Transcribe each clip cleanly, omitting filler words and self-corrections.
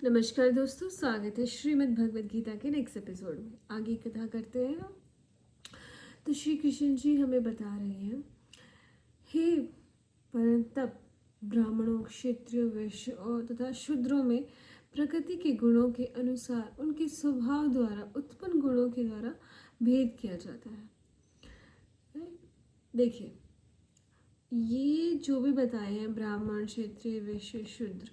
नमस्कार दोस्तों, स्वागत है श्रीमद् भगवद गीता के नेक्स्ट एपिसोड में। आगे कथा करते हैं हम। तो श्री कृष्ण जी हमें बता रहे हैं, हे परंतप ब्राह्मणों, क्षत्रियों, वैश्य और तथा शूद्रों में प्रकृति के गुणों के अनुसार उनके स्वभाव द्वारा उत्पन्न गुणों के द्वारा भेद किया जाता है। देखिए, ये जो भी बताए हैं ब्राह्मण, क्षत्रिय, वैश्य, शूद्र,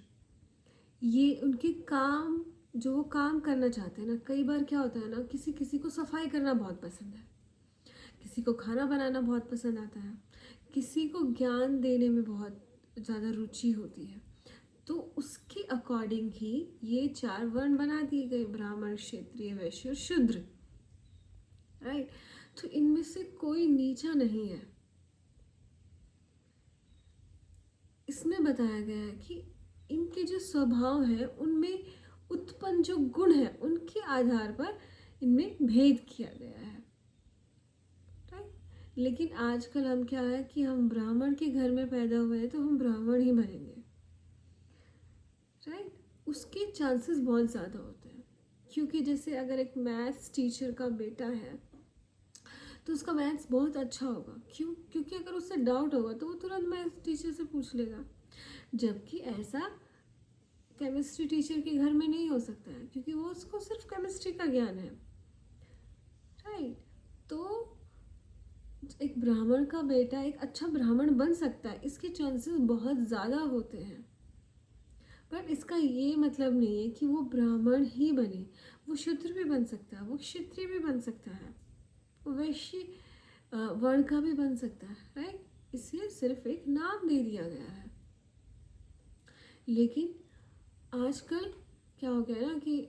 ये उनके काम, जो वो काम करना चाहते हैं ना। कई बार क्या होता है ना, किसी किसी को सफाई करना बहुत पसंद है, किसी को खाना बनाना बहुत पसंद आता है, किसी को ज्ञान देने में बहुत ज़्यादा रुचि होती है। तो उसके अकॉर्डिंग ही ये 4 वर्ण बना दिए गए, ब्राह्मण, क्षत्रिय, वैश्य और शूद्र। राइट। तो इनमें से कोई नीचा नहीं है। इसमें बताया गया है कि इनके जो स्वभाव है उनमें उत्पन्न जो गुण है उनके आधार पर इनमें भेद किया गया है। राइट। लेकिन आजकल हम क्या है कि हम ब्राह्मण के घर में पैदा हुए हैं तो हम ब्राह्मण ही बनेंगे। राइट। उसके चांसेस बहुत ज़्यादा होते हैं, क्योंकि जैसे अगर एक मैथ्स टीचर का बेटा है तो उसका मैथ्स बहुत अच्छा होगा। क्यों? क्योंकि अगर उससे डाउट होगा तो वो तुरंत मैथ्स टीचर से पूछ लेगा। जबकि ऐसा केमिस्ट्री टीचर के घर में नहीं हो सकता है, क्योंकि वो उसको सिर्फ केमिस्ट्री का ज्ञान है। राइट। तो एक ब्राह्मण का बेटा एक अच्छा ब्राह्मण बन सकता है, इसके चांसेस बहुत ज़्यादा होते हैं। पर इसका ये मतलब नहीं है कि वो ब्राह्मण ही बने। वो शूद्र भी बन सकता है, वो क्षत्रिय भी बन सकता है, वो वैश्य वर्ण का भी बन सकता है। राइट। इसलिए सिर्फ एक नाम दे दिया गया है। लेकिन आजकल क्या हो गया ना कि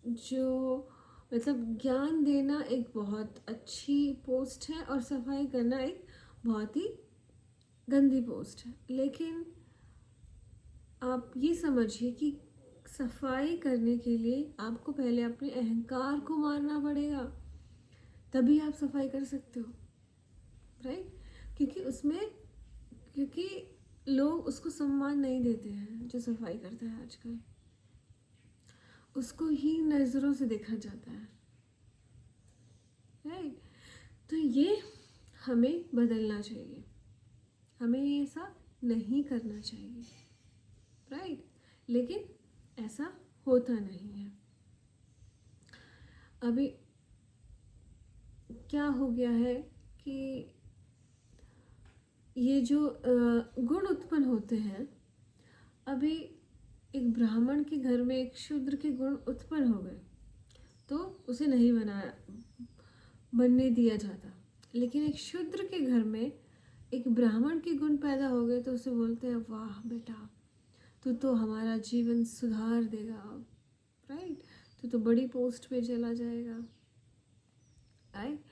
जो मतलब ज्ञान देना एक बहुत अच्छी पोस्ट है और सफाई करना एक बहुत ही गंदी पोस्ट है। लेकिन आप ये समझिए कि सफाई करने के लिए आपको पहले अपने अहंकार को मारना पड़ेगा, तभी आप सफाई कर सकते हो। राइट। क्योंकि लोग उसको सम्मान नहीं देते हैं जो सफाई करता है आजकल। उसको ही नज़रों से देखा जाता है। राइट। तो ये हमें बदलना चाहिए, हमें ऐसा नहीं करना चाहिए। राइट। लेकिन ऐसा होता नहीं है। अभी क्या हो गया है कि ये जो गुण उत्पन्न होते हैं, अभी एक ब्राह्मण के घर में एक शूद्र के गुण उत्पन्न हो गए तो उसे नहीं बनने दिया जाता। लेकिन एक शूद्र के घर में एक ब्राह्मण के गुण पैदा हो गए तो उसे बोलते हैं, वाह बेटा, तू तो हमारा जीवन सुधार देगा। राइट। तो बड़ी पोस्ट पे चला जाएगा। राइट।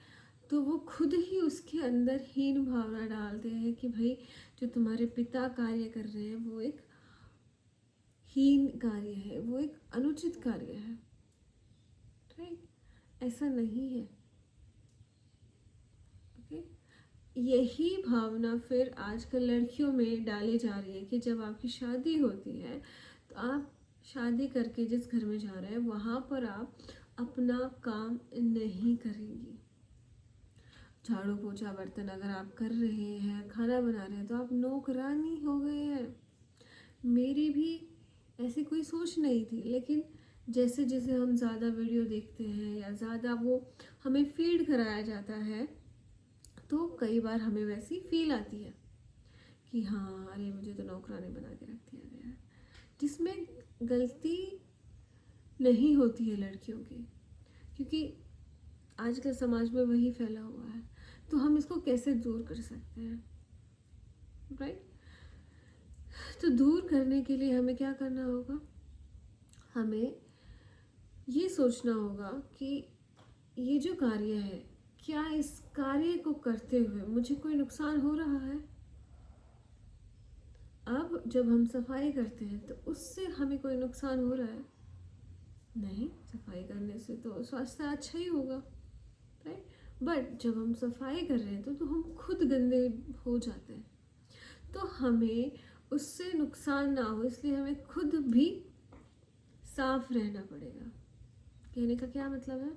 तो वो खुद ही उसके अंदर हीन भावना डालते हैं कि भाई, जो तुम्हारे पिता कार्य कर रहे हैं वो एक हीन कार्य है, वो एक अनुचित कार्य है। राइट। ऐसा नहीं है। ओके। यही भावना फिर आजकल लड़कियों में डाली जा रही है कि जब आपकी शादी होती है तो आप शादी करके जिस घर में जा रहे हैं वहाँ पर आप अपना काम नहीं करेंगी। झाड़ू पोछा बर्तन अगर आप कर रहे हैं, खाना बना रहे हैं, तो आप नौकरानी हो गए हैं। मेरी भी ऐसी कोई सोच नहीं थी, लेकिन जैसे जैसे हम ज़्यादा वीडियो देखते हैं या ज़्यादा वो हमें फीड कराया जाता है तो कई बार हमें वैसी फील आती है कि हाँ, अरे मुझे तो नौकरानी बना के रख दिया गया है, जिसमें गलती नहीं होती है लड़कियों की, क्योंकि आजकल समाज में वही फैला हुआ है। तो हम इसको कैसे दूर कर सकते हैं? राइट। तो दूर करने के लिए हमें क्या करना होगा? हमें ये सोचना होगा कि ये जो कार्य है, क्या इस कार्य को करते हुए मुझे कोई नुकसान हो रहा है? अब जब हम सफाई करते हैं तो उससे हमें कोई नुकसान हो रहा है? नहीं। सफाई करने से तो स्वास्थ्य अच्छा ही होगा। राइट। बट जब हम सफाई कर रहे हैं तो हम खुद गंदे हो जाते हैं। तो हमें उससे नुकसान ना हो इसलिए हमें खुद भी साफ रहना पड़ेगा। कहने का क्या मतलब है,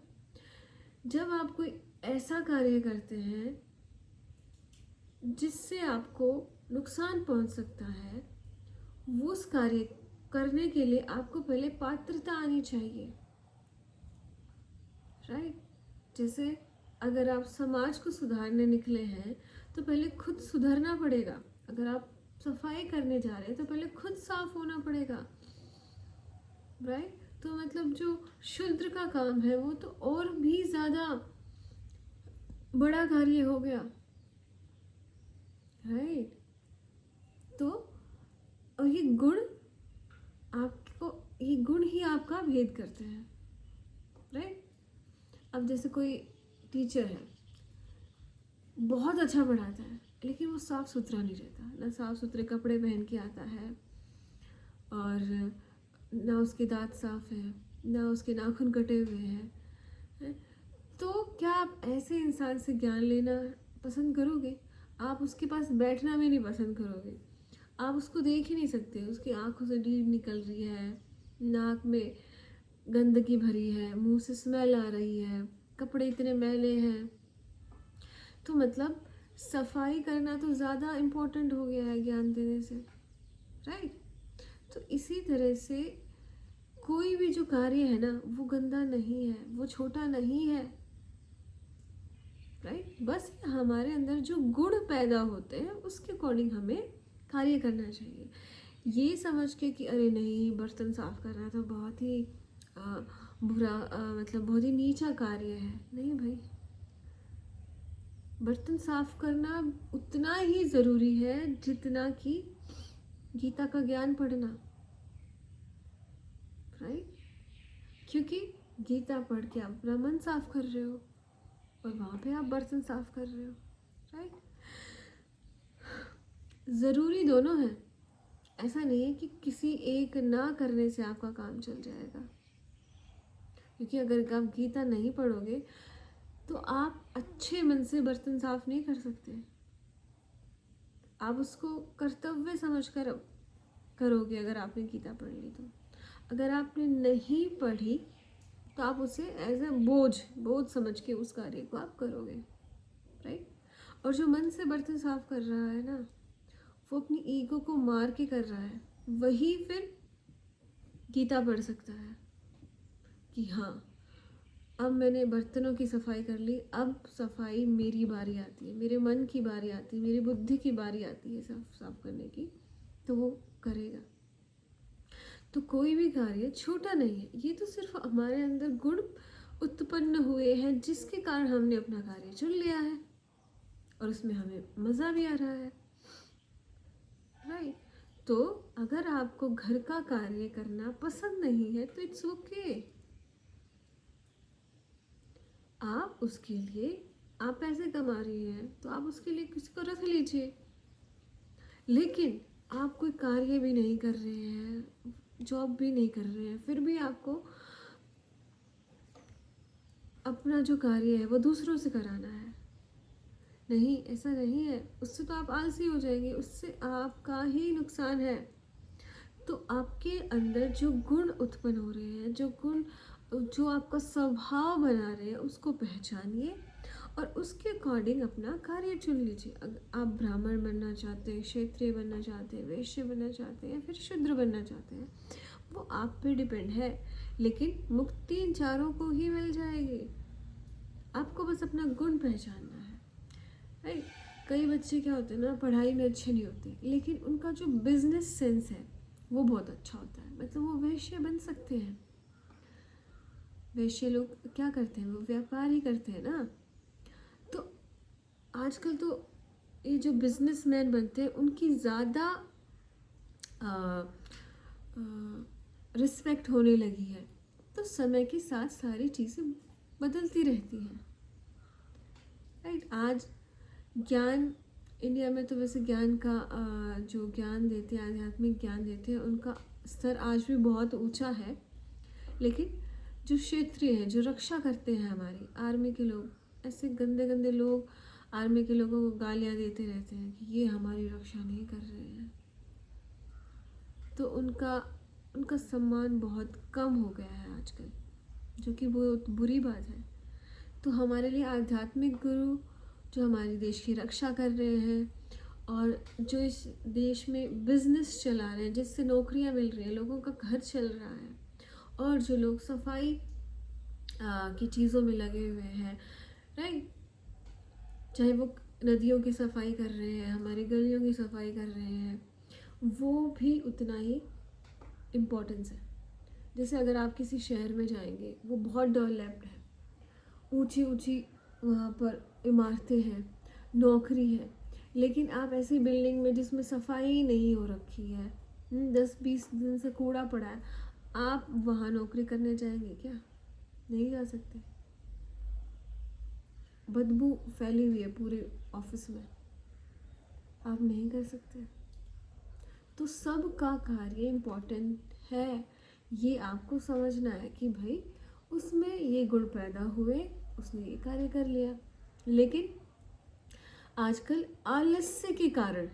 जब आप कोई ऐसा कार्य करते हैं जिससे आपको नुकसान पहुंच सकता है, वो उस कार्य करने के लिए आपको पहले पात्रता आनी चाहिए, राइट। जैसे अगर आप समाज को सुधारने निकले हैं तो पहले खुद सुधरना पड़ेगा। अगर आप सफाई करने जा रहे हैं तो पहले खुद साफ होना पड़ेगा, राइट। तो मतलब जो शूद्र का काम है वो तो और भी ज़्यादा बड़ा कार्य हो गया, राइट। तो और ये गुण ही आपका भेद करते हैं, राइट। अब जैसे कोई टीचर है, बहुत अच्छा पढ़ाता है, लेकिन वो साफ सुथरा नहीं रहता, ना साफ सुथरे कपड़े पहन के आता है, और ना उसके दांत साफ है, ना उसके नाखून कटे हुए हैं, तो क्या आप ऐसे इंसान से ज्ञान लेना पसंद करोगे? आप उसके पास बैठना भी नहीं पसंद करोगे। आप उसको देख ही नहीं सकते, उसकी आंखों से नीर निकल रही है, नाक में गंदगी भरी है, मुंह से स्मेल आ रही है, कपड़े इतने मैले हैं। तो मतलब सफाई करना तो ज़्यादा इम्पोर्टेंट हो गया है ज्ञान देने से, राइट। तो इसी तरह से कोई भी जो कार्य है ना, वो गंदा नहीं है, वो छोटा नहीं है, राइट। बस हमारे अंदर जो गुण पैदा होते हैं उसके अकॉर्डिंग हमें कार्य करना चाहिए। ये समझ के कि अरे नहीं, बर्तन साफ करना तो बहुत ही बुरा, मतलब बहुत ही नीचा कार्य है, नहीं भाई। बर्तन साफ करना उतना ही ज़रूरी है जितना कि गीता का ज्ञान पढ़ना, राइट। क्योंकि गीता पढ़ के आप अपना मन साफ कर रहे हो और वहाँ पे आप बर्तन साफ कर रहे हो, राइट। ज़रूरी दोनों है, ऐसा नहीं है कि किसी एक ना करने से आपका काम चल जाएगा। क्योंकि अगर आप गीता नहीं पढ़ोगे तो आप अच्छे मन से बर्तन साफ नहीं कर सकते। आप उसको कर्तव्य समझकर करोगे अगर आपने गीता पढ़ ली तो। अगर आपने नहीं पढ़ी तो आप उसे एज ए बोझ समझ के उस कार्य को आप करोगे, राइट। और जो मन से बर्तन साफ कर रहा है ना, वो अपनी ईगो को मार के कर रहा है, वही फिर गीता पढ़ सकता है कि हाँ, अब मैंने बर्तनों की सफाई कर ली, अब सफाई मेरी बारी आती है, मेरे मन की बारी आती है, मेरी बुद्धि की बारी आती है साफ करने की, तो वो करेगा। तो कोई भी कार्य छोटा नहीं है, ये तो सिर्फ हमारे अंदर गुण उत्पन्न हुए हैं जिसके कारण हमने अपना कार्य चुन लिया है और उसमें हमें मज़ा भी आ रहा है, राइट। तो अगर आपको घर का कार्य करना पसंद नहीं है तो इट्स ओके, आप उसके लिए आप पैसे कमा रही हैं तो आप उसके लिए किसी को रख लीजिए। लेकिन आप कोई कार्य भी नहीं कर रहे हैं, जॉब भी नहीं कर रहे हैं, फिर भी आपको अपना जो कार्य है वो दूसरों से कराना है, नहीं, ऐसा नहीं है। उससे तो आप आलसी हो जाएंगे, उससे आपका ही नुकसान है। तो आपके अंदर जो गुण उत्पन्न हो रहे हैं, जो आपका स्वभाव बना रहे हैं, उसको पहचानिए और उसके अकॉर्डिंग अपना कार्य चुन लीजिए। अगर आप ब्राह्मण बनना चाहते हैं, क्षत्रिय बनना चाहते हैं, वैश्य बनना चाहते हैं, फिर शूद्र बनना चाहते हैं, वो आप पे डिपेंड है। लेकिन मुक्ति इन चारों को ही मिल जाएगी, आपको बस अपना गुण पहचानना है, राइट। कई बच्चे क्या होते हैं ना, पढ़ाई में अच्छे नहीं होते, लेकिन उनका जो बिजनेस सेंस है वो बहुत अच्छा होता है, मतलब वो वैश्य बन सकते हैं। वैश्य लोग क्या करते हैं, वो व्यापार ही करते हैं ना। तो आजकल तो ये जो बिजनेसमैन बनते हैं उनकी ज़्यादा रिस्पेक्ट होने लगी है। तो समय के साथ सारी चीज़ें बदलती रहती हैं, राइट। आज ज्ञान इंडिया में तो वैसे ज्ञान का जो ज्ञान देते हैं, आध्यात्मिक ज्ञान देते हैं, उनका स्तर आज भी बहुत ऊंचा है। लेकिन जो क्षेत्रीय हैं, जो रक्षा करते हैं, हमारी आर्मी के लोग, ऐसे गंदे गंदे लोग आर्मी के लोगों को गालियाँ देते रहते हैं कि ये हमारी रक्षा नहीं कर रहे हैं। तो उनका उनका सम्मान बहुत कम हो गया है आजकल, जो कि बहुत बुरी बात है। तो हमारे लिए आध्यात्मिक गुरु जो हमारे देश की रक्षा कर रहे हैं और जो इस देश में बिजनेस चला रहे हैं, जिससे नौकरियां मिल रही हैं, लोगों का घर चल रहा है, और जो लोग सफाई की चीज़ों में लगे हुए हैं, राइट, चाहे वो नदियों की सफाई कर रहे हैं, हमारी गलियों की सफाई कर रहे हैं, वो भी उतना ही इम्पोर्टेंस है। जैसे अगर आप किसी शहर में जाएंगे, वो बहुत डेवलप्ड है, ऊंची ऊंची वहाँ पर इमारतें हैं, नौकरी है, लेकिन आप ऐसी बिल्डिंग में जिसमें सफाई नहीं हो रखी है, 10-20 दिन से कूड़ा पड़ा है, आप वहाँ नौकरी करने जाएंगे क्या? नहीं जा सकते। बदबू फैली हुई है पूरे ऑफिस में, आप नहीं कर सकते। तो सबका कार्य इम्पोर्टेंट है, ये आपको समझना है कि भाई उसमें ये गुण पैदा हुए, उसने ये कार्य कर लिया। लेकिन आजकल आलस्य के कारण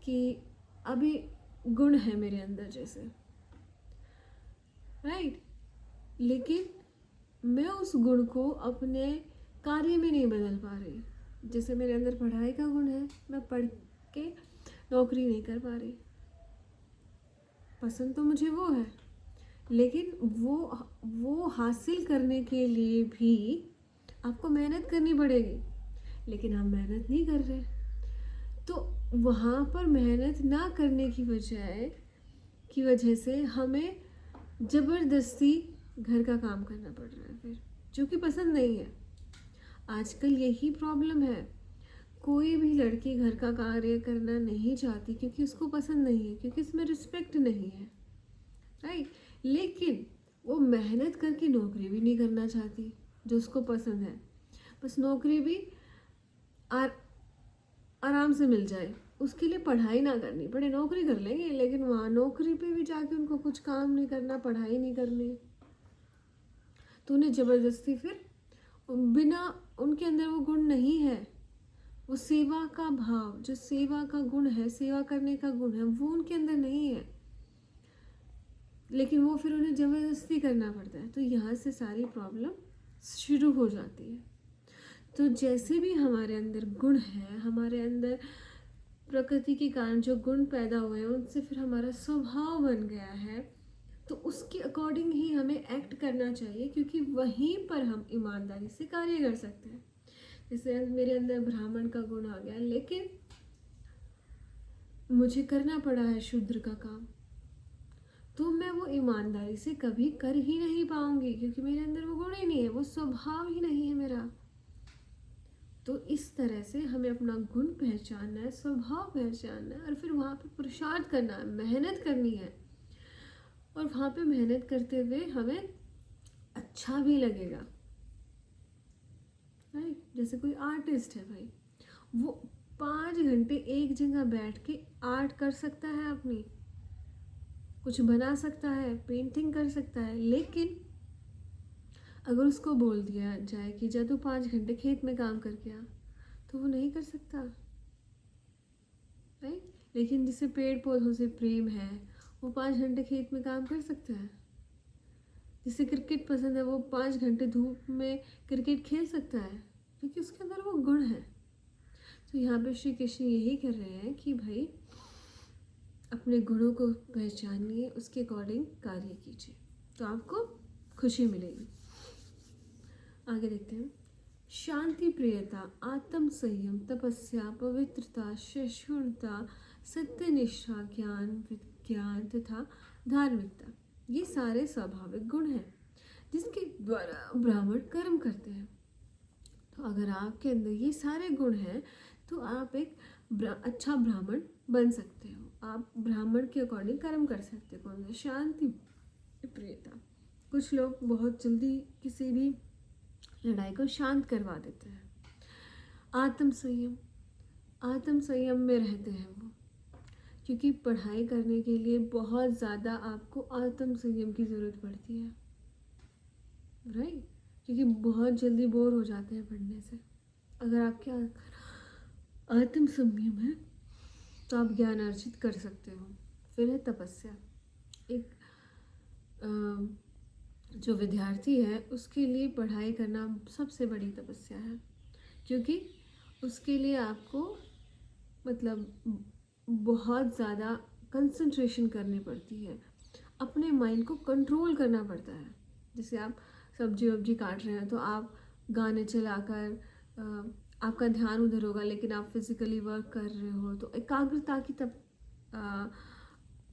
कि अभी गुण है मेरे अंदर जैसे, राइट, लेकिन मैं उस गुण को अपने कार्य में नहीं बदल पा रही। जैसे मेरे अंदर पढ़ाई का गुण है, मैं पढ़ के नौकरी नहीं कर पा रही, पसंद तो मुझे वो है, लेकिन वो हासिल करने के लिए भी आपको मेहनत करनी पड़ेगी, लेकिन हम मेहनत नहीं कर रहे। तो वहाँ पर मेहनत ना करने की वजह से हमें ज़बरदस्ती घर का काम करना पड़ रहा है फिर, जो कि पसंद नहीं है। आजकल यही प्रॉब्लम है, कोई भी लड़की घर का कार्य करना नहीं चाहती क्योंकि उसको पसंद नहीं है, क्योंकि इसमें रिस्पेक्ट नहीं है, राइट। लेकिन वो मेहनत करके नौकरी भी नहीं करना चाहती जो उसको पसंद है, बस नौकरी भी आराम से मिल जाए, उसके लिए पढ़ाई ना करनी पड़े, नौकरी कर लेंगे, लेकिन वहाँ नौकरी पे भी जाके उनको कुछ काम नहीं करना, पढ़ाई नहीं करनी, तो उन्हें ज़बरदस्ती फिर बिना, उनके अंदर वो गुण नहीं है, वो सेवा का भाव, जो सेवा का गुण है, सेवा करने का गुण है, वो उनके अंदर नहीं है, लेकिन वो फिर उन्हें ज़बरदस्ती करना पड़ता है। तो यहाँ से सारी प्रॉब्लम शुरू हो जाती है। तो जैसे भी हमारे अंदर गुण है, हमारे अंदर प्रकृति के कारण जो गुण पैदा हुए हैं, उनसे फिर हमारा स्वभाव बन गया है, तो उसके अकॉर्डिंग ही हमें एक्ट करना चाहिए, क्योंकि वहीं पर हम ईमानदारी से कार्य कर सकते हैं। जैसे मेरे अंदर ब्राह्मण का गुण आ गया, लेकिन मुझे करना पड़ा है शूद्र का काम, तो मैं वो ईमानदारी से कभी कर ही नहीं पाऊंगी, क्योंकि मेरे अंदर वो गुण ही नहीं है, वो स्वभाव ही नहीं है मेरा। तो इस तरह से हमें अपना गुण पहचानना है, स्वभाव पहचानना है, और फिर वहाँ पे पुरुषार्थ करना है, मेहनत करनी है, और वहाँ पे मेहनत करते हुए हमें अच्छा भी लगेगा, राइट। जैसे कोई आर्टिस्ट है भाई, वो 5 घंटे एक जगह बैठ के आर्ट कर सकता है, अपनी कुछ बना सकता है, पेंटिंग कर सकता है, लेकिन अगर उसको बोल दिया जाए कि जा तू 5 घंटे खेत में काम करके आ, तो वो नहीं कर सकता, राइट। लेकिन जिसे पेड़ पौधों से प्रेम है, वो 5 घंटे खेत में काम कर सकता है। जिसे क्रिकेट पसंद है, वो 5 घंटे धूप में क्रिकेट खेल सकता है, क्योंकि उसके अंदर वो गुण है। तो यहाँ पे श्री कृष्ण यही कर रहे हैं कि भाई अपने गुणों को पहचानिए, उसके अकॉर्डिंग कार्य कीजिए, तो आपको खुशी मिलेगी। आगे देखते हैं। शांति, प्रियता, आत्म संयम, तपस्या, पवित्रता, सहिष्णुता, सत्यनिष्ठा, ज्ञान, विज्ञान तथा धार्मिकता, ये सारे स्वाभाविक गुण हैं जिसके द्वारा ब्राह्मण कर्म करते हैं। तो अगर आपके अंदर ये सारे गुण हैं, तो आप एक अच्छा ब्राह्मण बन सकते हो, आप ब्राह्मण के अकॉर्डिंग कर्म कर सकते हो। कौन सा? शांति, प्रियता। कुछ लोग बहुत जल्दी किसी भी लड़ाई को शांत करवा देते हैं। आत्म संयम में रहते हैं वो, क्योंकि पढ़ाई करने के लिए बहुत ज़्यादा आपको आत्म संयम की ज़रूरत पड़ती है, राइट, क्योंकि बहुत जल्दी बोर हो जाते हैं पढ़ने से। अगर आपके आत्म संयम है तो आप ज्ञान अर्जित कर सकते हो। फिर है तपस्या, एक जो विद्यार्थी है उसके लिए पढ़ाई करना सबसे बड़ी तपस्या है, क्योंकि उसके लिए आपको मतलब बहुत ज़्यादा कंसंट्रेशन करनी पड़ती है, अपने माइंड को कंट्रोल करना पड़ता है। जैसे आप सब्जी वब्जी काट रहे हैं तो आप गाने चलाकर आपका ध्यान उधर होगा, लेकिन आप फिज़िकली वर्क कर रहे हो तो एकाग्रता की तब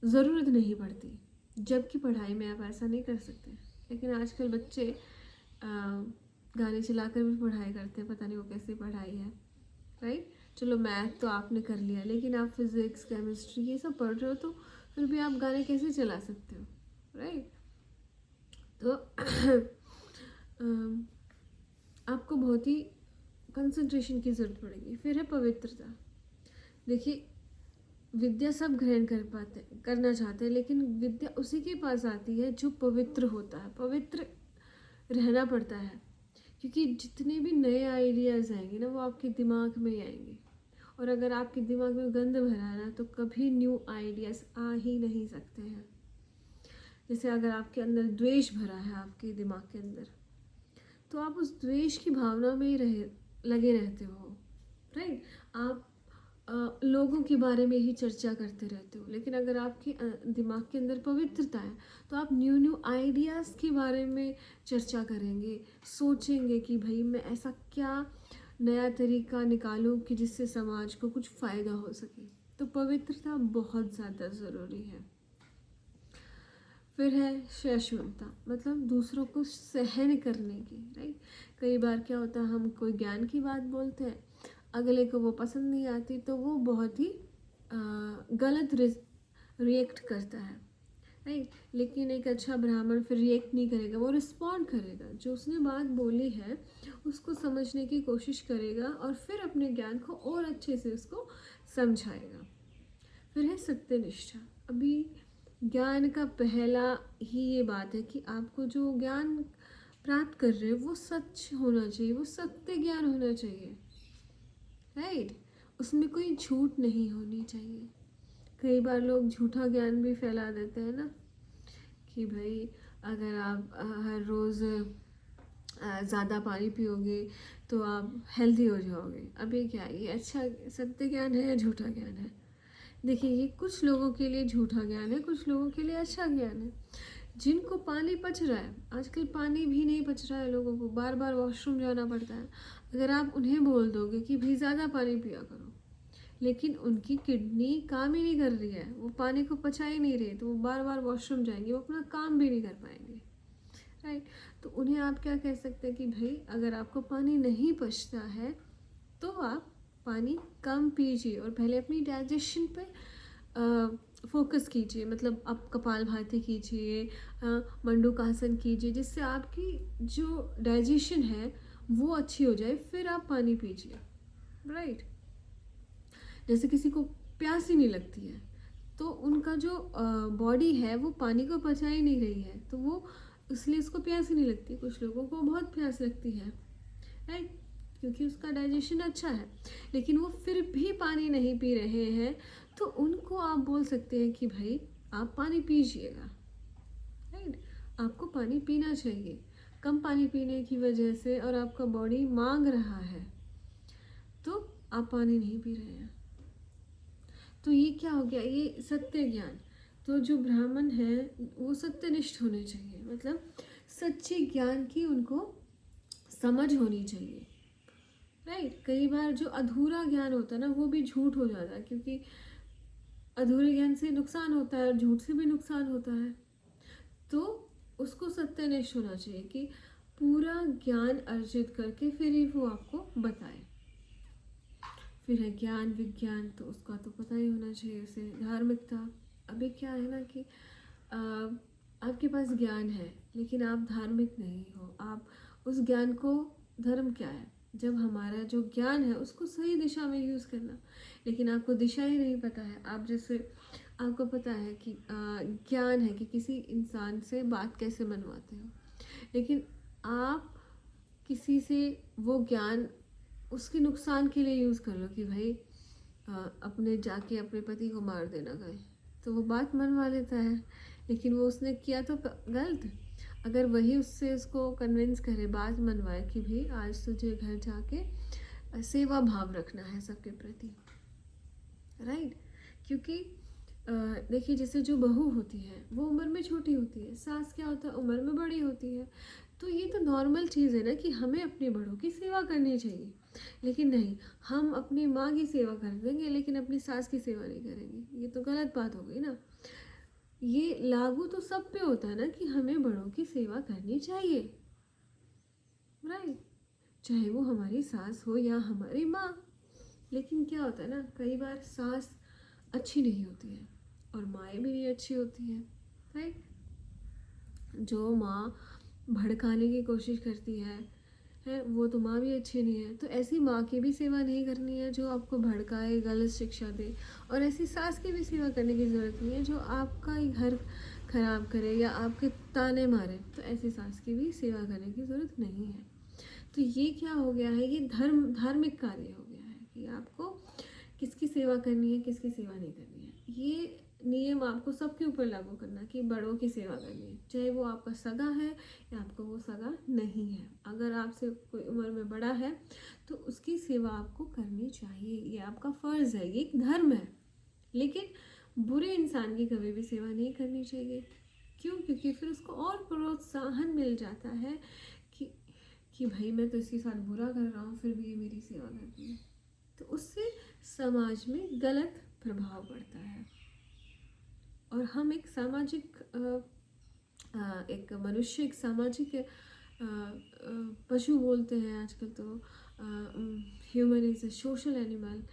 ज़रूरत नहीं पड़ती, जबकि पढ़ाई में आप ऐसा नहीं कर सकते। लेकिन आजकल बच्चे गाने चलाकर भी पढ़ाई करते हैं, पता नहीं वो कैसी पढ़ाई है, राइट। चलो मैथ तो आपने कर लिया, लेकिन आप फिज़िक्स केमिस्ट्री ये सब पढ़ रहे हो तो फिर भी आप गाने कैसे चला सकते हो, राइट। तो आपको बहुत ही कंसंट्रेशन की ज़रूरत पड़ेगी। फिर है पवित्रता। देखिए, विद्या सब ग्रहण करना चाहते हैं, लेकिन विद्या उसी के पास आती है जो पवित्र होता है। पवित्र रहना पड़ता है, क्योंकि जितने भी नए आइडियाज़ आएंगे ना वो आपके दिमाग में ही आएंगे, और अगर आपके दिमाग में गंद भरा है ना तो कभी न्यू आइडियाज़ आ ही नहीं सकते हैं। जैसे अगर आपके अंदर द्वेष भरा है आपके दिमाग के अंदर, तो आप उस द्वेष की भावना में ही लगे रहते हो, राइट। आप लोगों के बारे में ही चर्चा करते रहते हो। लेकिन अगर आपके दिमाग के अंदर पवित्रता है तो आप न्यू आइडियाज़ के बारे में चर्चा करेंगे, सोचेंगे कि भाई मैं ऐसा क्या नया तरीका निकालूं कि जिससे समाज को कुछ फ़ायदा हो सके। तो पवित्रता बहुत ज़्यादा ज़रूरी है। फिर है सहिष्णुता, मतलब दूसरों को सहन करने की, राइट। कई बार क्या होता है, हम कोई ज्ञान की बात बोलते हैं, अगले को वो पसंद नहीं आती तो वो बहुत ही गलत रिएक्ट करता है, राइट। लेकिन एक अच्छा ब्राह्मण फिर रिएक्ट नहीं करेगा, वो रिस्पॉन्ड करेगा, जो उसने बात बोली है उसको समझने की कोशिश करेगा और फिर अपने ज्ञान को और अच्छे से उसको समझाएगा। फिर है सत्यनिष्ठा। अभी ज्ञान का पहला ही ये बात है कि आपको जो ज्ञान प्राप्त कर रहे हो वो सच होना चाहिए, वो सत्य ज्ञान होना चाहिए, राइट। उसमें कोई झूठ नहीं होनी चाहिए। कई बार लोग झूठा ज्ञान भी फैला देते हैं ना, कि भाई अगर आप हर रोज़ ज़्यादा पानी पियोगे तो आप हेल्दी हो जाओगे। अब ये क्या है, ये अच्छा सत्य ज्ञान है या झूठा ज्ञान है? देखिए, ये कुछ लोगों के लिए झूठा ज्ञान है, कुछ लोगों के लिए अच्छा ज्ञान है। जिनको पानी पच रहा है, आजकल पानी भी नहीं पच रहा है, लोगों को बार बार वॉशरूम जाना पड़ता है। अगर आप उन्हें बोल दोगे कि भाई ज़्यादा पानी पिया करो, लेकिन उनकी किडनी काम ही नहीं कर रही है, वो पानी को पचा ही नहीं रही, तो वो बार बार वॉशरूम जाएंगे, वो अपना काम भी नहीं कर पाएंगे, राइट। तो उन्हें आप क्या कह सकते हैं कि भाई अगर आपको पानी नहीं पचता है तो आप पानी कम पीजिए और पहले अपनी डाइजेशन पे फोकस कीजिए। मतलब आप कपालभाति कीजिए, मंडूकासन कीजिए, जिससे आपकी जो डाइजेशन है वो अच्छी हो जाए, फिर आप पानी पीजिए, राइट। जैसे किसी को प्यास ही नहीं लगती है तो उनका जो बॉडी है वो पानी को पचा ही नहीं रही है, तो वो इसलिए उसको प्यास ही नहीं लगती। कुछ लोगों को बहुत प्यास लगती है, राइट, क्योंकि उसका डाइजेशन अच्छा है, लेकिन वो फिर भी पानी नहीं पी रहे हैं, तो उनको आप बोल सकते हैं कि भाई आप पानी पीजिएगा, राइट। आपको पानी पीना चाहिए। कम पानी पीने की वजह से और आपका बॉडी मांग रहा है तो आप पानी नहीं पी रहे हैं, तो ये क्या हो गया, ये सत्य ज्ञान। तो जो ब्राह्मण है वो सत्यनिष्ठ होने चाहिए, मतलब सच्चे ज्ञान की उनको समझ होनी चाहिए, राइट। कई बार जो अधूरा ज्ञान होता है ना वो भी झूठ हो जाता है, क्योंकि अधूरे ज्ञान से नुकसान होता है और झूठ से भी नुकसान होता है। तो उसको सत्यनिष्ठ होना चाहिए कि पूरा ज्ञान अर्जित करके फिर ही वो आपको बताए। फिर है ज्ञान विज्ञान, तो उसका तो पता ही होना चाहिए उसे। धार्मिकता, अभी क्या है ना कि आपके पास ज्ञान है लेकिन आप धार्मिक नहीं हो। आप उस ज्ञान को, धर्म क्या है, जब हमारा जो ज्ञान है उसको सही दिशा में यूज़ करना, लेकिन आपको दिशा ही नहीं पता है। आप जैसे आपको पता है कि ज्ञान है कि किसी इंसान से बात कैसे मनवाते हो, लेकिन आप किसी से वो ज्ञान उसके नुकसान के लिए यूज़ कर लो कि भाई अपने जाके अपने पति को मार देना गए, तो वो बात मनवा लेता है, लेकिन वो उसने किया तो गलत। अगर वही उससे उसको कन्विंस करे, बात मनवाए कि भाई आज तुझे घर जाके सेवा भाव रखना है सबके प्रति, राइट। क्योंकि देखिए जैसे जो बहू होती है वो उम्र में छोटी होती है, सास क्या होता है उम्र में बड़ी होती है। तो ये तो नॉर्मल चीज़ है ना कि हमें अपने बड़ों की सेवा करनी चाहिए। लेकिन नहीं, हम अपनी माँ की सेवा कर देंगे लेकिन अपनी सास की सेवा नहीं करेंगे, ये तो गलत बात हो गई ना। ये लागू तो सब पे होता है ना कि हमें बड़ों की सेवा करनी चाहिए, राइट। चाहे वो हमारी सास हो या हमारी माँ। लेकिन क्या होता है ना, कई बार सास अच्छी नहीं होती है और माएँ भी नहीं अच्छी होती हैं, राइट। जो माँ भड़काने की कोशिश करती है वो तो माँ भी अच्छी नहीं है। तो ऐसी माँ की भी सेवा नहीं करनी है जो आपको भड़काए, गलत शिक्षा दे। और ऐसी सास की भी सेवा करने की ज़रूरत नहीं है जो आपका ही घर खराब करे या आपके ताने मारे। तो ऐसी सास की भी सेवा करने की ज़रूरत नहीं है। तो ये क्या हो गया है, ये धार्मिक कार्य हो गया है कि आपको किसकी सेवा करनी है, किसकी सेवा नहीं करनी है। ये नियम आपको सबके ऊपर लागू करना कि बड़ों की सेवा करनी है, चाहे वो आपका सगा है या आपका वो सगा नहीं है। अगर आपसे कोई उम्र में बड़ा है तो उसकी सेवा आपको करनी चाहिए, ये आपका फ़र्ज़ है, ये एक धर्म है। लेकिन बुरे इंसान की कभी भी सेवा नहीं करनी चाहिए। क्यों? क्योंकि फिर उसको और प्रोत्साहन मिल जाता है कि भाई मैं तो इसके साथ बुरा कर रहा हूँ फिर भी ये मेरी सेवा करती है। तो उससे समाज में गलत प्रभाव पड़ता है। और हम एक सामाजिक एक मनुष्य एक सामाजिक पशु बोलते हैं आजकल तो, human is a social animal.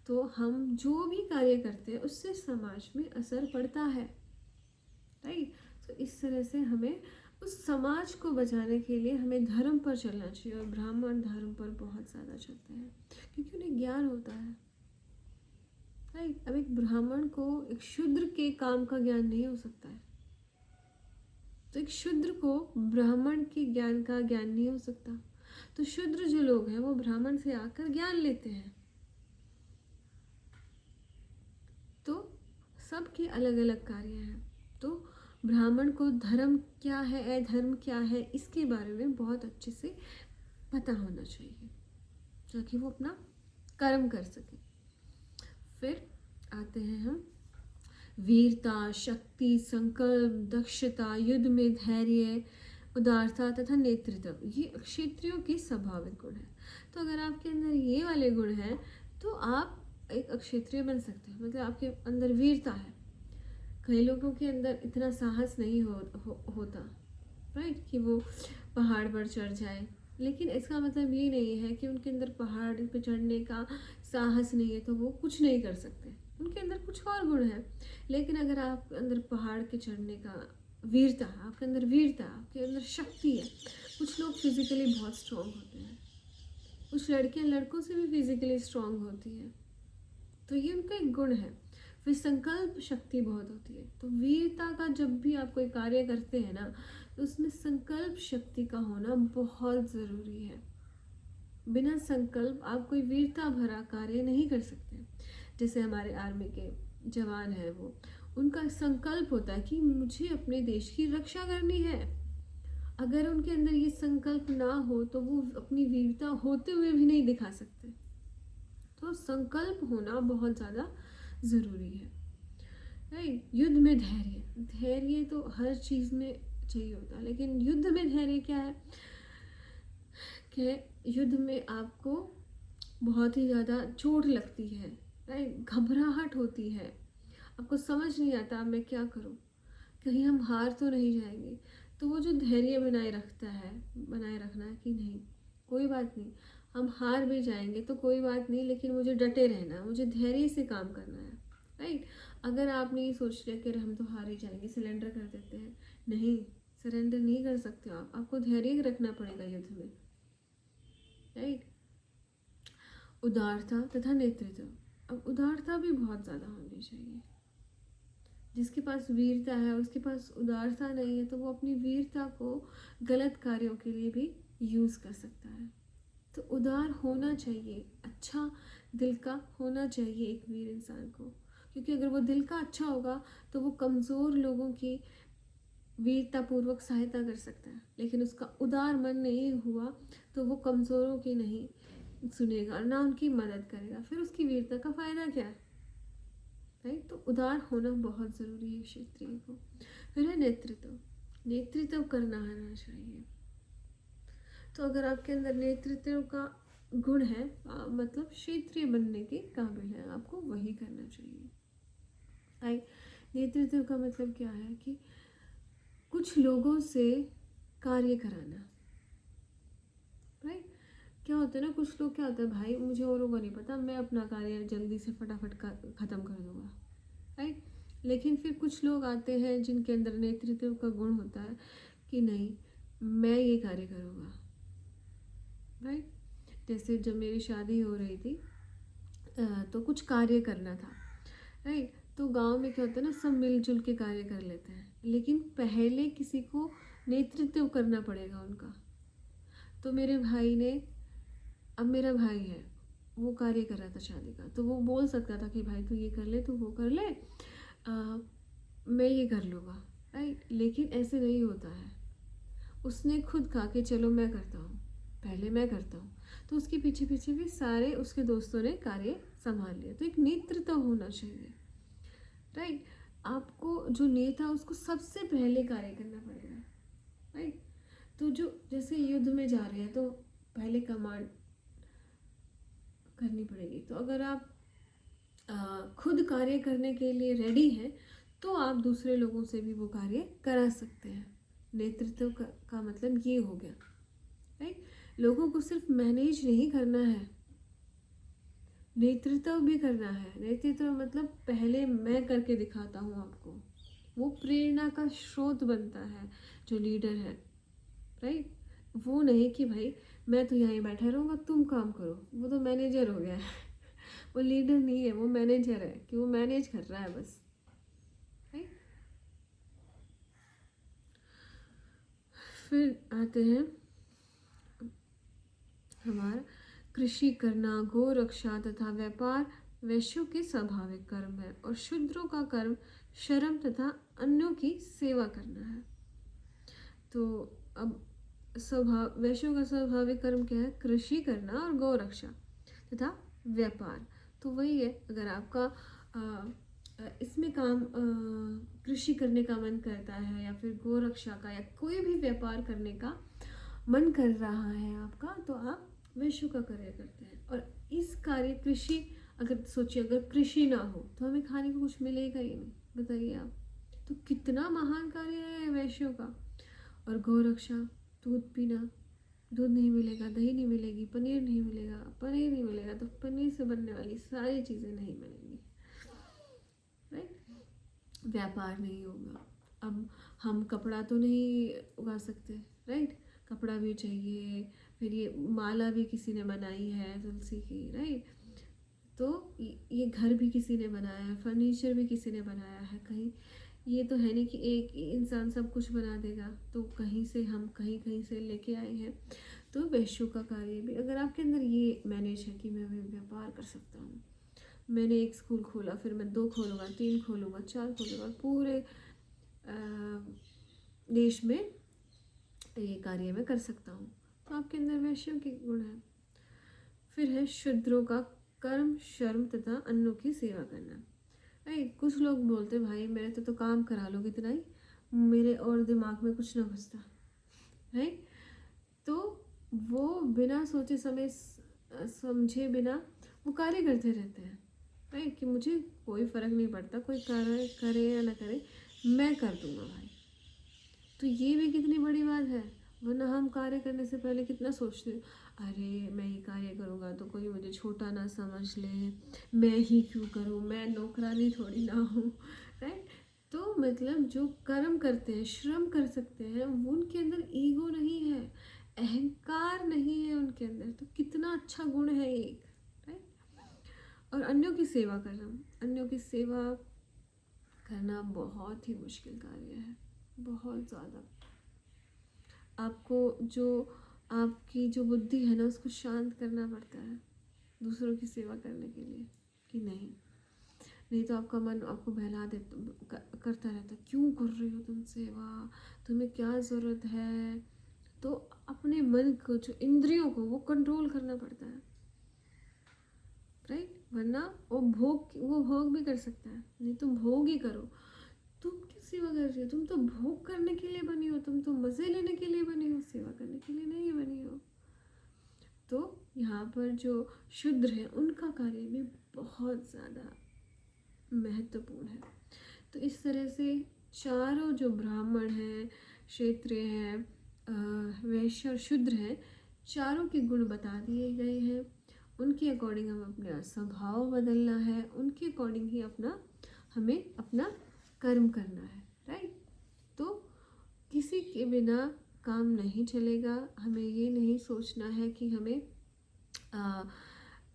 तो हम जो भी कार्य करते हैं उससे समाज में असर पड़ता है, राइट। तो इस तरह से हमें उस समाज को बचाने के लिए हमें धर्म पर चलना चाहिए। और ब्राह्मण धर्म पर बहुत ज़्यादा चलते हैं क्योंकि उन्हें ज्ञान होता है, राइट। अब एक ब्राह्मण को एक शूद्र के काम का ज्ञान नहीं हो सकता है, तो एक शूद्र को ब्राह्मण के ज्ञान का ज्ञान नहीं हो सकता। तो शूद्र जो लोग हैं वो ब्राह्मण से आकर ज्ञान लेते हैं। तो सबके अलग अलग कार्य हैं। तो ब्राह्मण को धर्म क्या है, अधर्म क्या है, इसके बारे में बहुत अच्छे से पता होना चाहिए ताकि वो अपना कर्म कर सके। फिर आते हैं हम वीरता, शक्ति, संकल्प, दक्षता, युद्ध में धैर्य, उदारता तथा नेतृत्व, ये क्षेत्रियों के स्वाभाविक गुण हैं। तो अगर आपके अंदर ये वाले गुण हैं तो आप एक अक्षेत्रीय बन सकते हैं। मतलब आपके अंदर वीरता है। कई लोगों के अंदर इतना साहस नहीं होता, राइट, कि वो पहाड़ पर चढ़ जाए। लेकिन इसका मतलब ये नहीं है कि उनके अंदर पहाड़ पर चढ़ने का साहस नहीं है तो वो कुछ नहीं कर सकते। उनके अंदर कुछ और गुण है। लेकिन अगर आपके अंदर पहाड़ के चढ़ने का वीरता, आपके अंदर वीरता, आपके अंदर शक्ति है। कुछ लोग फिजिकली बहुत स्ट्रांग होते हैं, कुछ लड़कियां लड़कों से भी फिजिकली स्ट्रांग होती हैं, तो ये उनका एक गुण है। फिर संकल्प शक्ति बहुत होती है। तो वीरता का जब भी आप कोई कार्य करते हैं ना तो उसमें संकल्प शक्ति का होना बहुत ज़रूरी है। बिना संकल्प आप कोई वीरता भरा कार्य नहीं कर सकते। जैसे हमारे आर्मी के जवान हैं, वो उनका संकल्प होता है कि मुझे अपने देश की रक्षा करनी है। अगर उनके अंदर ये संकल्प ना हो तो वो अपनी वीरता होते हुए भी नहीं दिखा सकते। तो संकल्प होना बहुत ज़्यादा ज़रूरी है, राइट। युद्ध में धैर्य, धैर्य तो हर चीज़ में चाहिए होता है, लेकिन युद्ध में धैर्य क्या है कि युद्ध में आपको बहुत ही ज़्यादा चोट लगती है, राइट, घबराहट होती है, आपको समझ नहीं आता मैं क्या करूं, कहीं हम हार तो नहीं जाएंगे। तो वो जो धैर्य बनाए रखना है कि नहीं कोई बात नहीं, हम हार भी जाएंगे तो कोई बात नहीं, लेकिन मुझे डटे रहना है, मुझे धैर्य से काम करना है, राइट। अगर आपने ये सोच लिया कि हम तो हार ही जाएंगे, सिलेंडर कर देते हैं, नहीं, सरेंडर नहीं कर सकते हो आप, आपको धैर्य रखना पड़ेगा युद्ध में, राइट। उदारता तथा नेतृत्व, अब उदारता भी बहुत ज़्यादा होनी चाहिए। जिसके पास वीरता है उसके पास उदारता नहीं है तो वो अपनी वीरता को गलत कार्यों के लिए भी यूज़ कर सकता है। तो उदार होना चाहिए, अच्छा दिल का होना चाहिए एक वीर इंसान को, क्योंकि अगर वो दिल का अच्छा होगा तो वो कमज़ोर लोगों की वीरतापूर्वक सहायता कर सकता है, लेकिन उसका उदार मन नहीं हुआ तो वो कमज़ोरों की नहीं सुनेगा और ना उनकी मदद करेगा, फिर उसकी वीरता का फ़ायदा क्या है? राइट। तो उदार होना बहुत ज़रूरी है क्षत्रिय को। फिर है नेतृत्व, नेतृत्व करना आना चाहिए। तो अगर आपके अंदर नेतृत्व का गुण है, मतलब क्षेत्रीय बनने के काबिल है, आपको वही करना चाहिए। नेतृत्व का मतलब क्या है कि कुछ लोगों से कार्य कराना। राइट। क्या होता है ना, कुछ लोग क्या होता है, भाई मुझे औरों को नहीं पता, मैं अपना कार्य जल्दी से फटाफट ख़त्म कर दूंगा। राइट। लेकिन फिर कुछ लोग आते हैं जिनके अंदर नेतृत्व का गुण होता है कि नहीं, मैं ये कार्य करूँगा। राइट। जैसे जब मेरी शादी हो रही थी तो कुछ कार्य करना था। राइट। तो गांव में क्या होता है ना, सब मिलजुल के कार्य कर लेते हैं, लेकिन पहले किसी को नेतृत्व करना पड़ेगा उनका। तो मेरे भाई ने, अब मेरा भाई है, वो कार्य कर रहा था शादी का, तो वो बोल सकता था कि भाई तू ये कर ले, तू वो कर ले, मैं ये कर लूँगा। राइट। लेकिन ऐसे नहीं होता है। उसने खुद कहा कि चलो मैं करता हूँ, पहले मैं करता हूँ, तो उसके पीछे पीछे भी सारे उसके दोस्तों ने कार्य संभाल लिया। तो एक नेतृत्व होना चाहिए। राइट। आपको जो नेता उसको सबसे पहले कार्य करना पड़ेगा। राइट। तो जो जैसे युद्ध में जा रहे हैं तो पहले कमांड करनी पड़ेगी। तो अगर आप खुद कार्य करने के लिए रेडी हैं तो आप दूसरे लोगों से भी वो कार्य करा सकते हैं। नेतृत्व का मतलब ये हो गया। राइट। लोगों को सिर्फ मैनेज नहीं करना है, नेतृत्व भी करना है। नेतृत्व मतलब पहले मैं करके दिखाता हूँ आपको, वो प्रेरणा का स्रोत बनता है जो लीडर है। राइट। वो नहीं कि भाई मैं तो यहीं बैठा रहूँगा, तुम काम करो, वो तो मैनेजर हो गया है। वो लीडर नहीं है, वो मैनेजर है कि वो मैनेज कर रहा है बस। राइट। फिर आते हैं हमारा कृषि करना, गो रक्षा तथा व्यापार वैश्यों के स्वाभाविक कर्म है, और शूद्रों का कर्म शर्म तथा अन्यों की सेवा करना है। तो अब स्वभाव, वैश्यों का स्वाभाविक कर्म क्या है? कृषि करना और गौ रक्षा तथा व्यापार। तो वही है, अगर आपका इसमें काम कृषि करने का मन करता है या फिर गौ रक्षा का या कोई भी व्यापार करने का मन कर रहा है आपका, तो आप वैश्यों का कार्य करते हैं। और इस कार्य कृषि, अगर सोचिए अगर कृषि ना हो तो हमें खाने को कुछ मिलेगा ही नहीं, बताइए आप। तो कितना महान कार्य है वैश्यों का। और गौ रक्षा, दूध पीना, दूध नहीं मिलेगा, दही नहीं मिलेगी, पनीर नहीं मिलेगा, पनीर नहीं मिलेगा तो पनीर से बनने वाली सारी चीज़ें नहीं मिलेंगी। राइट। व्यापार नहीं होगा। अब हम कपड़ा तो नहीं उगा सकते। राइट। कपड़ा भी चाहिए, फिर ये माला भी किसी ने बनाई है तुलसी की। राइट। तो ये घर भी किसी ने बनाया है, फर्नीचर भी किसी ने बनाया है। कहीं ये तो है नहीं कि एक इंसान सब कुछ बना देगा, तो कहीं से हम कहीं कहीं से लेके आए हैं। तो वैश्यों का कार्य भी, अगर आपके अंदर ये मैनेज है कि मैं व्यापार कर सकता हूँ, मैंने एक स्कूल खोला, फिर मैं 2 खोलूँगा, 3 खोलूँगा, 4 खोलूँगा, पूरे देश में ये कार्य मैं कर सकता हूँ, तो आपके अंदर वैश्यों के गुण है। फिर है शूद्रों का कर्म शर्म तथा अन्यों की सेवा करना। राइट। कुछ लोग बोलते भाई मेरे तो काम करा लो कितना ही, मेरे और दिमाग में कुछ ना घुसता। राइट। तो वो बिना सोचे समय समझे बिना वो कार्य करते रहते हैं। राइट। कि मुझे कोई फ़र्क नहीं पड़ता, कोई कार्य करे या ना करे, मैं कर दूंगा भाई। तो ये भी कितनी बड़ी बात है। वरना हम कार्य करने से पहले कितना सोचते हैं, अरे मैं ये कार्य करूँगा तो कोई मुझे छोटा ना समझ ले, मैं ही क्यों करूँ, मैं नौकरानी थोड़ी ना हूँ। राइट। तो मतलब जो कर्म करते हैं, श्रम कर सकते हैं, उनके अंदर ईगो नहीं है, अहंकार नहीं है उनके अंदर। तो कितना अच्छा गुण है एक। राइट। और अन्यों की सेवा करना, अन्यों की सेवा करना बहुत ही मुश्किल कार्य है, बहुत ज़्यादा। आपको जो आपकी जो बुद्धि है ना उसको शांत करना पड़ता है दूसरों की सेवा करने के लिए, कि नहीं नहीं तो आपका मन आपको बहला दे करता रहता, क्यों कर रही हो तुम सेवा, तुम्हें क्या ज़रूरत है। तो अपने मन को, जो इंद्रियों को, वो कंट्रोल करना पड़ता है, राइट। वरना वो भोग भी कर सकता है, नहीं तुम भोग ही करो। तुम क्यों सेवा कर रही हो, तुम तो भोग करने के लिए बनी हो, तुम तो मज़े लेने के लिए बनी हो, सेवा करने के लिए नहीं बनी हो। तो यहाँ पर जो शूद्र है उनका कार्य भी बहुत ज़्यादा महत्वपूर्ण है। तो इस तरह से चारों जो ब्राह्मण हैं, क्षत्रिय हैं, वैश्य और शूद्र हैं, चारों के गुण बता दिए गए हैं। उनके अकॉर्डिंग हमें अपना स्वभाव बदलना है, उनके अकॉर्डिंग ही हमें अपना कर्म करना है, राइट। तो किसी के बिना काम नहीं चलेगा। हमें ये नहीं सोचना है कि हमें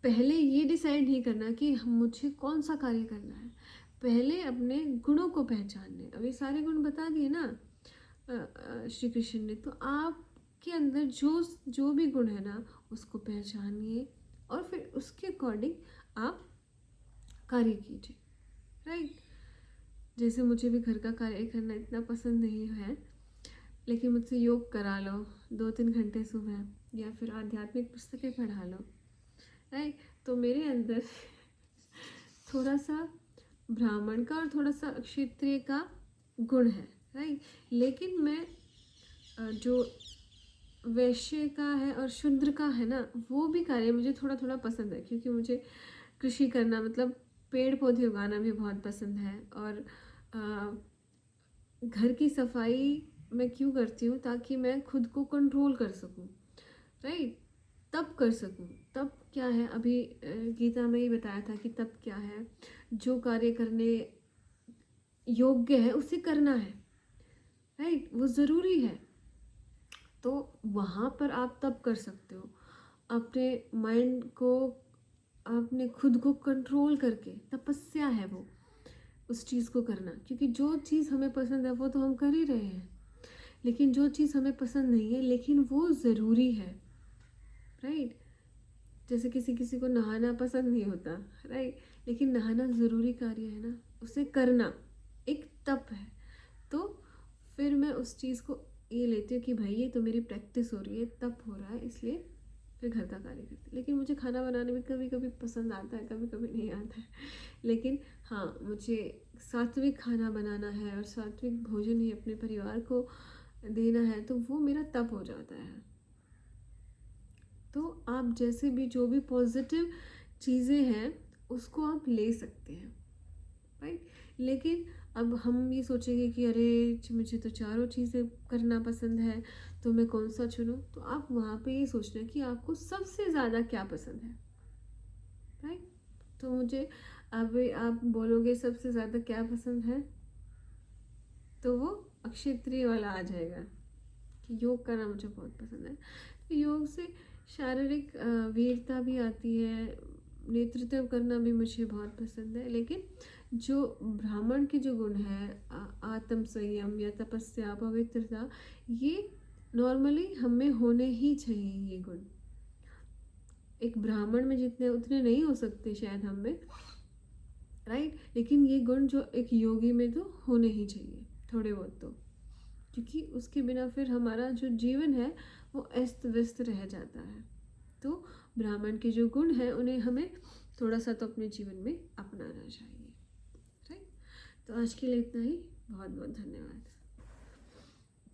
पहले ये डिसाइड नहीं करना कि मुझे कौन सा कार्य करना है। पहले अपने गुणों को पहचानने, अभी सारे गुण बता दिए ना श्री कृष्ण ने। तो आपके अंदर जो भी गुण है ना, उसको पहचानिए और फिर उसके अकॉर्डिंग आप कार्य कीजिए, राइट। जैसे मुझे भी घर का कार्य करना इतना पसंद नहीं है, लेकिन मुझसे योग करा लो 2-3 घंटे सुबह, या फिर आध्यात्मिक पुस्तकें पढ़ा लो, राइट। तो मेरे अंदर थोड़ा सा ब्राह्मण का और थोड़ा सा क्षत्रिय का गुण है, राइट। लेकिन मैं जो वैश्य का है और शूद्र का है ना, वो भी कार्य मुझे थोड़ा थोड़ा पसंद है, क्योंकि मुझे कृषि करना, मतलब पेड़ पौधे उगाना भी बहुत पसंद है। और घर की सफाई मैं क्यों करती हूँ, ताकि मैं खुद को कंट्रोल कर सकूँ, राइट। तब कर सकूँ। तब क्या है, अभी गीता में ही बताया था कि तब क्या है, जो कार्य करने योग्य है उसे करना है, राइट, वो ज़रूरी है। तो वहाँ पर आप तब कर सकते हो, अपने माइंड को, आपने खुद को कंट्रोल करके, तपस्या है वो, उस चीज़ को करना। क्योंकि जो चीज़ हमें पसंद है वो तो हम कर ही रहे हैं, लेकिन जो चीज़ हमें पसंद नहीं है लेकिन वो ज़रूरी है, राइट। जैसे किसी को नहाना पसंद नहीं होता, राइट, लेकिन नहाना ज़रूरी कार्य है ना, उसे करना एक तप है। तो फिर मैं उस चीज़ को ये लेती हूँ कि भाई ये तो मेरी प्रैक्टिस हो रही है, तप हो रहा है, इसलिए फिर घर का कार्य करती हूँ। लेकिन मुझे खाना बनाने में कभी कभी पसंद आता है, कभी कभी नहीं आता है। लेकिन हाँ, मुझे सात्विक खाना बनाना है और सात्विक भोजन ही अपने परिवार को देना है, तो वो मेरा तप हो जाता है। तो आप जैसे भी, जो भी पॉजिटिव चीज़ें हैं उसको आप ले सकते हैं, राइट। लेकिन अब हम ये सोचेंगे कि अरे मुझे तो चारों चीज़ें करना पसंद है, तो मैं कौन सा चुनूं। तो आप वहाँ पे ये सोचना कि आपको सबसे ज़्यादा क्या पसंद है, राइट। तो मुझे, अब आप बोलोगे सबसे ज़्यादा क्या पसंद है, तो वो अक्षेत्रीय वाला आ जाएगा कि योग करना मुझे बहुत पसंद है। तो योग से शारीरिक वीरता भी आती है, नेतृत्व करना भी मुझे बहुत पसंद है। लेकिन जो ब्राह्मण के जो गुण है, आत्म संयम या तपस्या, पवित्रता, ये नॉर्मली हमें होने ही चाहिए। ये गुण एक ब्राह्मण में जितने उतने नहीं हो सकते शायद हम में, राइट। लेकिन ये गुण जो एक योगी में तो होने ही चाहिए थोड़े बहुत तो, क्योंकि उसके बिना फिर हमारा जो जीवन है वो अस्त व्यस्त रह जाता है। तो ब्राह्मण के जो गुण हैं उन्हें हमें थोड़ा सा तो अपने जीवन में अपनाना चाहिए, राइट। तो आज के लिए इतना ही। बहुत बहुत धन्यवाद।